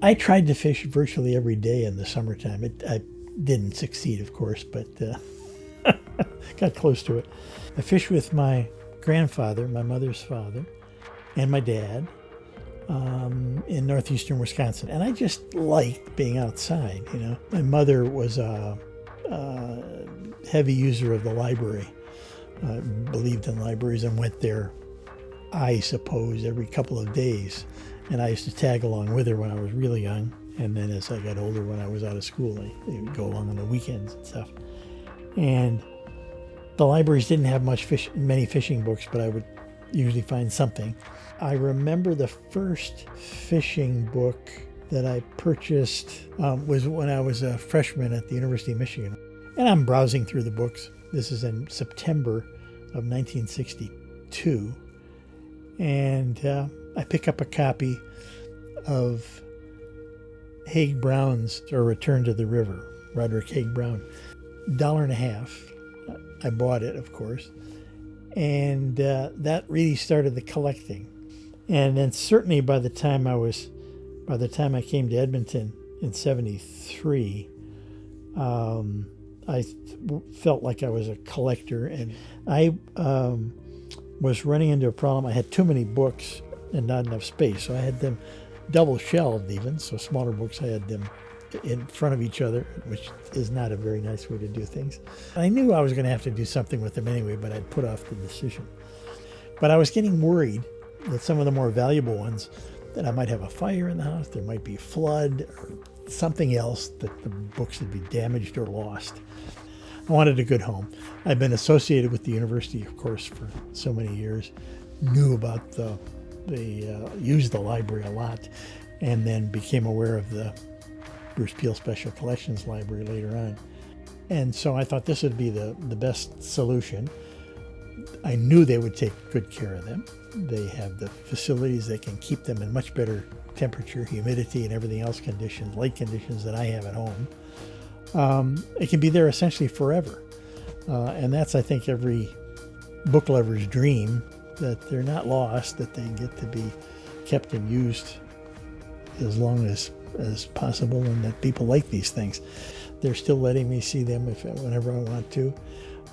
I tried to fish virtually every day in the summertime. I didn't succeed, of course, but got close to it. I fished with my grandfather, my mother's father, and my dad in northeastern Wisconsin. And I just liked being outside, you know. My mother was a heavy user of the library, believed in libraries and went there, I suppose, every couple of days. And I used to tag along with her when I was really young. And then as I got older, when I was out of school, I would go along on the weekends and stuff. And the libraries didn't have many fishing books, but I would usually find something. I remember the first fishing book that I purchased was when I was a freshman at the University of Michigan. And I'm browsing through the books. This is in September of 1962. And I pick up a copy of Haig Brown's A Return to the River, Roderick Haig Brown. $1.50. I bought it, of course. And that really started the collecting. And then certainly by the time I came to Edmonton in 73, I felt like I was a collector, and I was running into a problem. I had too many books and not enough space, so I had them double shelved even, so smaller books, I had them in front of each other, which is not a very nice way to do things. I knew I was going to have to do something with them anyway, but I'd put off the decision. But I was getting worried that some of the more valuable ones, that I might have a fire in the house, there might be a flood or something else, that the books would be damaged or lost. I wanted a good home. I've been associated with the university, of course, for so many years, knew about used the library a lot, and then became aware of the Bruce Peel Special Collections Library later on. And so I thought this would be the best solution. I knew they would take good care of them. They have the facilities, they can keep them in much better temperature, humidity, and everything else conditions, light conditions that I have at home. It can be there essentially forever. And that's, I think, every book lover's dream, that they're not lost, that they get to be kept and used as long as possible, and that people like these things. They're still letting me see them whenever I want to.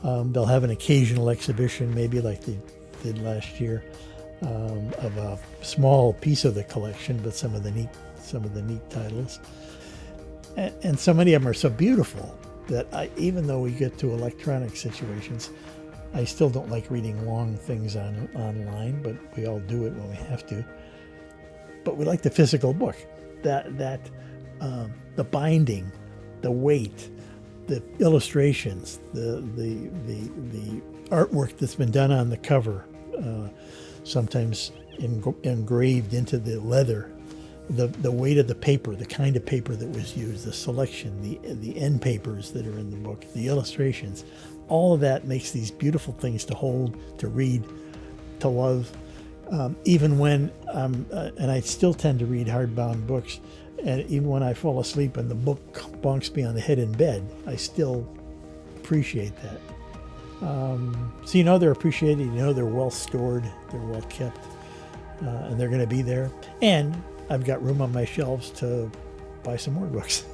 They'll have an occasional exhibition, maybe like they did last year, of a small piece of the collection, but some of the neat titles. And so many of them are so beautiful that even though we get to electronic situations, I still don't like reading long things online, but we all do it when we have to. But we like the physical book, the binding, the weight, the illustrations, the artwork that's been done on the cover, sometimes engraved into the leather, the weight of the paper, the kind of paper that was used, the selection, the end papers that are in the book, the illustrations. All of that makes these beautiful things to hold, to read, to love. Even when, and I still tend to read hardbound books, and even when I fall asleep and the book bonks me on the head in bed, I still appreciate that. So you know they're appreciated, you know they're well stored, they're well kept, and they're going to be there. And I've got room on my shelves to buy some more books.